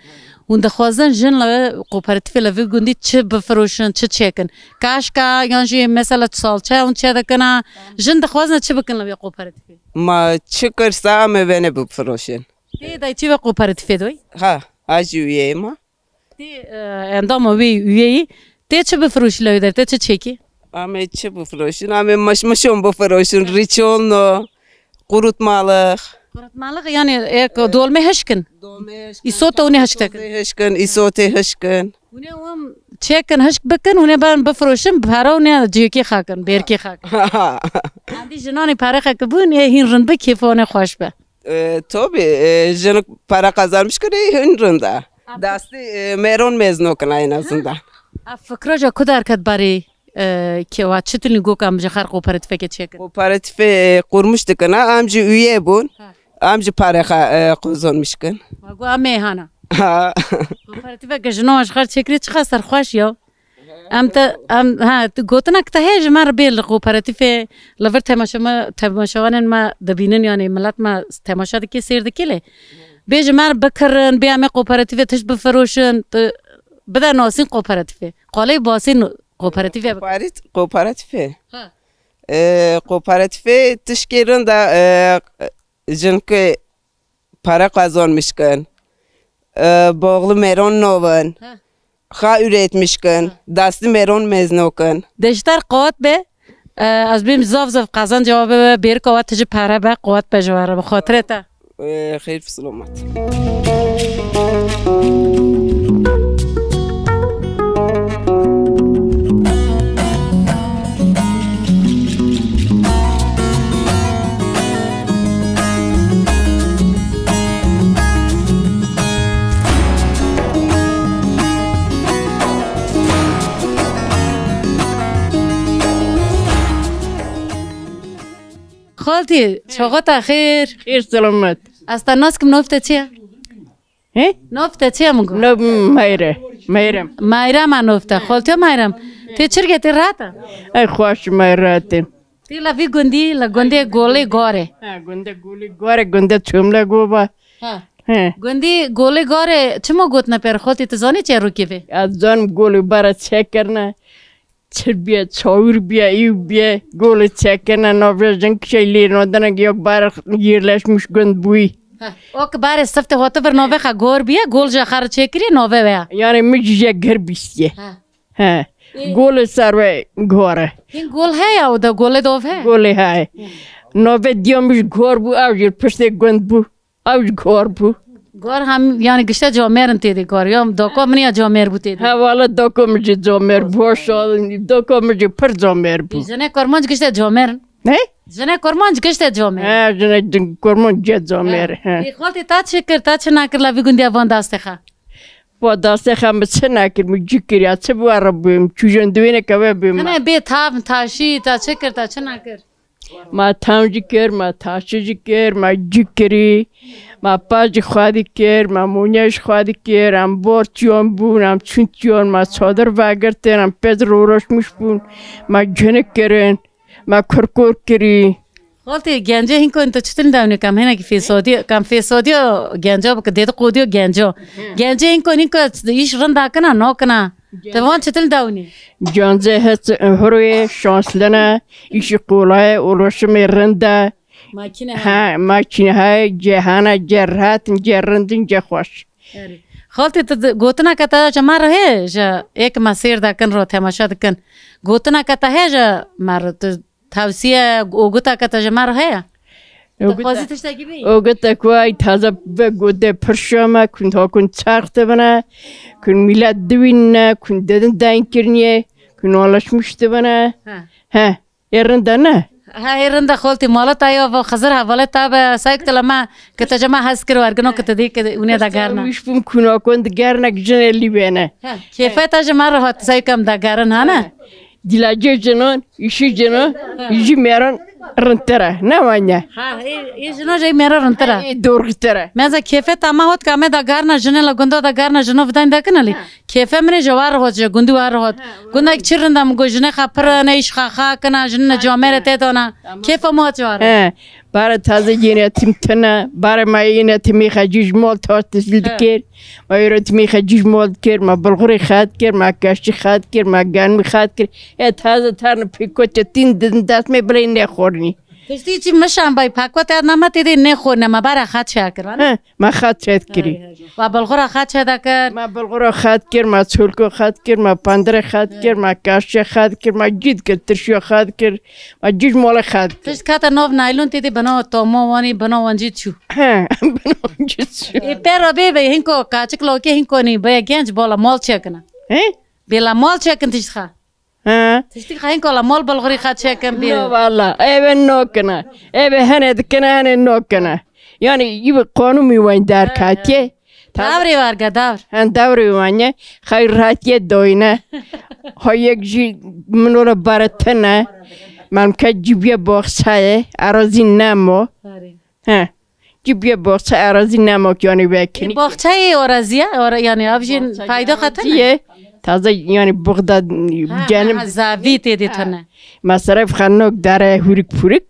[SPEAKER 1] اون دخوازن جن ل کوپراتیف لوی گوندی چه بفروشن چه چکن کاش کا یعنی مثلا سالچه اون چه دکنه جن دخوازن چه بکن لوی کوپراتیف
[SPEAKER 10] ما چکر سام ونه بفروشن
[SPEAKER 1] تی دای چی کوپراتیف دوی
[SPEAKER 10] ها اجویه ما
[SPEAKER 1] تی اندام وی تی چه بفروش لوی در تی چه چکی
[SPEAKER 10] ام چه بفروشن ام مشمشون بفروشن ریچون قروت مالق
[SPEAKER 1] یعنی یک دولمه هشکن ایسوت اونه
[SPEAKER 10] هشکن ایسوت هشکن
[SPEAKER 1] اونه هم چکن هشک بکن اونه بان بفروشن پارا اونه جیکی خاکن بیرکی خاکن عندی جنانی پاره خاک بون هین رند بکیفونه خوش به
[SPEAKER 10] تو به جن پاره قزارمش کنی هین رنده دستی میرون مزنو کنه این ازنده
[SPEAKER 1] فکر جا کدار کد باری که وقت چطوری گو کام جخار کوپراتیف که چکن
[SPEAKER 10] کوپراتیف قرمش دکنه امجی اویه بون امجی پاره قزون میشکن
[SPEAKER 1] گو امه هانا کوپراتیف که جناش خار چکری چخا سرخوش یا ام ها گوتنا که هیچ مار بیل کوپراتیف لور تماشاوانن ما دبینن یعنی ملت ما تماشا دکی سیر دکیله بیج مار بکرن بیام کوپراتیف تش بفروشن بده ناسین کوپراتیف قالی باسین
[SPEAKER 10] کوپراتیف تشکیلن دا جن که پاره قازان میشکن باغل میرون نوون خا üret میشکن دستی میرون مزنو کن
[SPEAKER 1] دشتر قوت به از بیم زاف قازان جواب به بیر قوت تج پاره به قوت به جواره به خاطر تا
[SPEAKER 10] خیر سلامت
[SPEAKER 1] خالتي شغلتها خير
[SPEAKER 11] سلامت
[SPEAKER 1] است الناس كم نوفته چیه؟ نوفته چیه مگو؟
[SPEAKER 11] نو میرم
[SPEAKER 1] ما نوفته خالتي میرم تی چرگه تی راته؟
[SPEAKER 11] ای خوش میراته
[SPEAKER 1] تی لفی گندی لگنده گوله گاره
[SPEAKER 11] گنده گوله گاره گنده چومله گوبا
[SPEAKER 1] گندی گوله گاره چما گوت نپر خالتي تزانی چه رو کی به؟
[SPEAKER 11] از جان گوله برا چک کرنه بیا چاور بیا ایو بیا گل چکنه نافرجن کشیلی ندانه یک بار گیرلش مش گند بوی
[SPEAKER 1] او که بار استفته هات بر نوه خا گور بیا گل جا خار چکری نوه ویا
[SPEAKER 11] یعنی میشه گھر بیستیه ها گل سر و گوره
[SPEAKER 1] این گل ہے یا او دا گل دوف ہے
[SPEAKER 11] گل ہے نوه دیامش گور بو اوجر پشت گند بو اوج گور بو
[SPEAKER 1] گور هم یعنی گشته جامرن تیدی گور یا داکا منیا جامر بو تیدی
[SPEAKER 11] ها والا داکا مجه جامر باشال داکا مجه پر جامر بو
[SPEAKER 1] جنه کرمانج گشته جامرن
[SPEAKER 11] نه
[SPEAKER 1] جنه کرمانج گشته جامر
[SPEAKER 11] ها جنه کرمانج جامر ها
[SPEAKER 1] خالتی تا چه کر تا چه نکر لبی گندی وان دسته خا
[SPEAKER 11] با دسته خم چه نکر میگی کری چه بو عربیم چوجن دوینه که بیم
[SPEAKER 1] نه به تاب تاشی تا چه کر تا چه نکر
[SPEAKER 11] ما تامجی کر ما تاشی کر ما جکری ما پاج خواهی کر ما مونیش خواهی کر ام بورتیون بون ام چونتیون ما صادر واگرتن ام پدر روش مشپون ما جنک کرن ما کرکور کری
[SPEAKER 1] خالتی گنجه هین کن تو چطور داونی کم هنگی کم فیسادی گنجه بک دید قودی گنجه هین کن ایش رند کنه نه کنه توان چطور داونی
[SPEAKER 11] گنجه هست هروی شانسلنه ایش قولای اولوش میرنده ماکینه های جهانه جرهت جرندین جخوش
[SPEAKER 1] خالتی تو گوتنا کتا جا مارو ہے جا ایک مسیر دکن رو تماشا دکن گوتنا کتا ہے جا مارو تو توصیه اوگوتا کتا جا مارو ہے خواستی تشتاکی بی
[SPEAKER 11] اوگوتا کوای تازه بگوده پرشامه کن تا کن چاقته بنا کن میلاد دوینه کن دادن داین کرنیه کن آلاش مشته بنا ها ایرنده نه
[SPEAKER 1] ها ایرنده خالتی مالت آیا و خزر حواله تا به سایک تلما کتا جمع هست کرو ارگنو کتا دی که اونه دا گرنه
[SPEAKER 11] میشپون کنا کن دا گرنه جنه لی بینه
[SPEAKER 1] کیفه تا جمع رو هات سایکم دا گرن ها نه
[SPEAKER 11] دیلاجه جنون ایشی جنون ایجی میران رنتره نه وانه
[SPEAKER 1] ای جنو جای میرا رنتره
[SPEAKER 11] ای دورگتره
[SPEAKER 1] میزه کیفه تاما هات کامه دا گرنه جنه لگنده دا گرنه جنو وداین دا کنالی کیفه منی جوار هات جا گندو وار هات گنده اک چی رندم گو جنه خپر نیش خاخا کنه جنه جامره تیتونه کیفه ما هات جوار
[SPEAKER 11] برای تازه جینه تیم تنه برای ما اینه تیمی خجیج مال تاش تسلیل کر ما ایرو تیمی خجیج مال کر ما بلغوری خاد کر ما کشتی خاد کر ما گنمی خاد کر ای تازه ترن پیکو تین دست می برای نخورنی
[SPEAKER 1] کشتی چی مشان بای پاکوت یاد نمتی دی نخورنه ما برای خاد شد کرد
[SPEAKER 11] ما خاد شد کری
[SPEAKER 1] و بلغورا خاد شد کرد
[SPEAKER 11] ما بلغورا خاد کر ما چولکو خاد کر ما پندر خاد کر ما کشتی خاد کر ما جید کر ترشیا خاد کر ما جیج مال خاد کر
[SPEAKER 1] تشت کاتا نوف نایلون تیدی بنا تومو وانی بنا وانجید شو
[SPEAKER 11] بنا وانجید شو
[SPEAKER 1] ای پیرا بیبه هنکو کاچک لوکی هنکو نی بیا گنج بالا مال چکنه بیلا مال چکن تشت خواه تشتی خواهین که مال بلغوری خواهد چکم بیل
[SPEAKER 11] نه والا ایوه نو کنه ایوه هنه دکنه هنه نو کنه یعنی ایوه قانون وین در کاتیه
[SPEAKER 1] دوری ورگه دور
[SPEAKER 11] دوری وینه خیلی راحتیه دوینه ها یک جی منو براتنه ممکن جیبیه باخصه اراضی نمو جیبیه باخصه اراضی نمو یعنی بکنی
[SPEAKER 1] باخچه اراضیه یعنی افجین فایده خطنه
[SPEAKER 11] تازه یعنی بغداد جانب
[SPEAKER 1] زاوی تیدی تنه
[SPEAKER 11] مصرف خنوک داره هوریک پوریک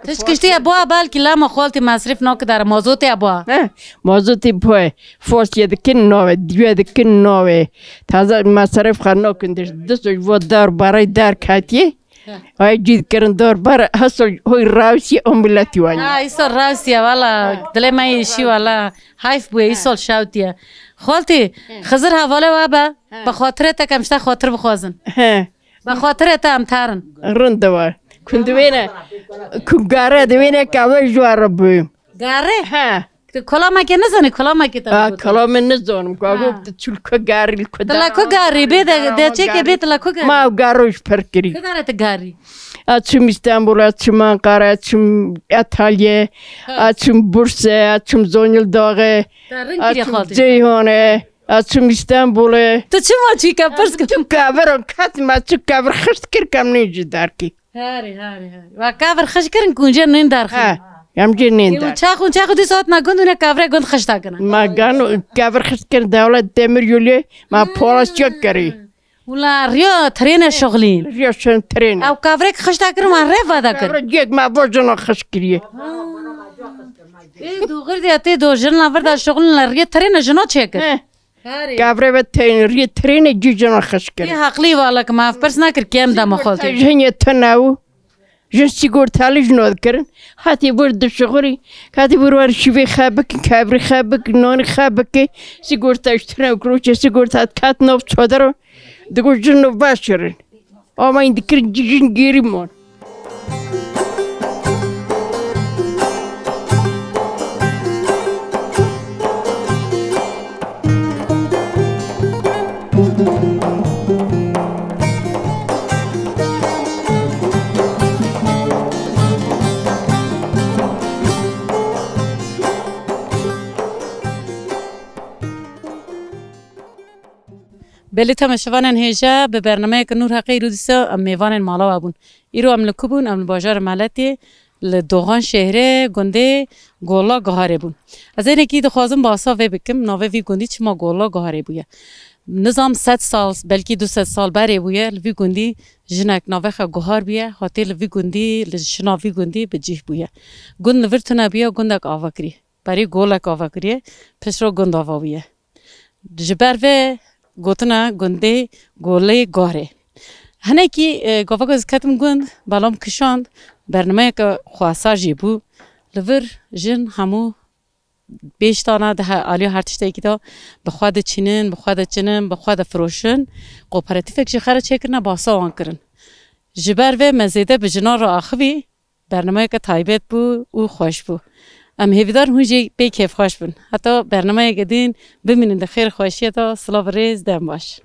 [SPEAKER 1] تش کشتی ابوا بالکی لما خالتی مصرف نوک داره موضوعی ابوا
[SPEAKER 11] موضوعی بوه فورس یدکن نوه دیو دکن نوه تازه مصرف خنوک اندش دست و دار برای دار کاتیه های جید کردن دار بر حسل های راوسی امبلاتی وانی
[SPEAKER 1] ایسال راوسیه والا دل مایشی والا حیف بوی ایسال شاوتیه خالتی خزر حواله وابا بخاطره تا کمشتا خاطر بخوازن بخاطره تا امتارن
[SPEAKER 11] رنده وار کن دوینه کن گاره دوینه کامه جوار بویم
[SPEAKER 1] گاره؟ ها کلامه که نزنی کلامه که تا
[SPEAKER 11] کلامه نزنم که گفت چلکه گاری
[SPEAKER 1] تلا که گاری بیده چه که بیده تلا که گاری
[SPEAKER 11] ما گاروش پر کری
[SPEAKER 1] که داره تا گاری؟
[SPEAKER 11] açım İstanbul, açım Ankara, açım İtalya, açım Bursa, açım Zonguldak, açım Ceyhan, açım İstanbul.
[SPEAKER 1] تو چه ماچی کپرس که؟
[SPEAKER 11] تو کابرم کاتم açım kabr خشت کر کم نیجی دارکی.
[SPEAKER 1] هاری و کابر خشت کرن کنجا نین دارخی.
[SPEAKER 11] یامچه نین دار.
[SPEAKER 1] چاخو دی ساعت نگندونه کابر گند خشتا کنن.
[SPEAKER 11] ما گانو کابر خشت کر دولت دمیر یولی ما پولاس چک کری.
[SPEAKER 1] ولا ریا ترین شغلین.
[SPEAKER 11] ریا شن ترین.
[SPEAKER 1] او کابر خشتا کرن ما ره وادا کر.
[SPEAKER 11] کابر جیک ما وجنا خشت کریه.
[SPEAKER 1] دو غیر دیاتی دو جن لور دا شغل ریا ترین جنا چه کر.
[SPEAKER 11] گابره و تین ترین جیجنا خش کرد
[SPEAKER 1] یه حقلی والا که معاف پرس نکر کیم دم خالتی
[SPEAKER 11] جنی تناو جن سیگور تالیج نود کردن حتی برد شغری حتی برو شیوه خابک کابری خابک نان خابک سیگور تاش تناو کروچه سیگور تات کات نو چادر دگور جنو باشرن اما این دکر جیجن گیری مون
[SPEAKER 1] بله تماشاوانان هیجا به برنامه که نور حقی رو دیسا میوان مالا بون ایرو ام لکوبون ام بازار ملتی لدوغان شهره گنده گولا گهاره بون از اینه که دخوازم باسا وی بکم ناوه وی گندی چما گولا گهاره بویه نظام 100 سال بلکه 200 سال بره بویه لوی گندی جنک ناوه خا گهار بیه حتی لوی گندی لشناوی گندی به جیه بویه گند نورتنا بیه گندک آوا کری برای گولک آوا کریه پس رو گند آوا بیه جبر و گوتنا گنده گوله گاره هنه کی گفت که کتم گند بالام کشاند برنامه که خواسته بو لور جن همو بیشتانه ده عالی هرتشته کی دا بخواد چینن بخواد فروشن کوپراتیف که خرج چکرنا باسا وان کرن جبر و مزیده به جنا را آخوی برنامه که تایبت بو او خوش بو ام هیویدار هونجی به کیف خوش بن حتی برنامه گدین ببینید خیر خوشیه تا سلاو ریز دم باش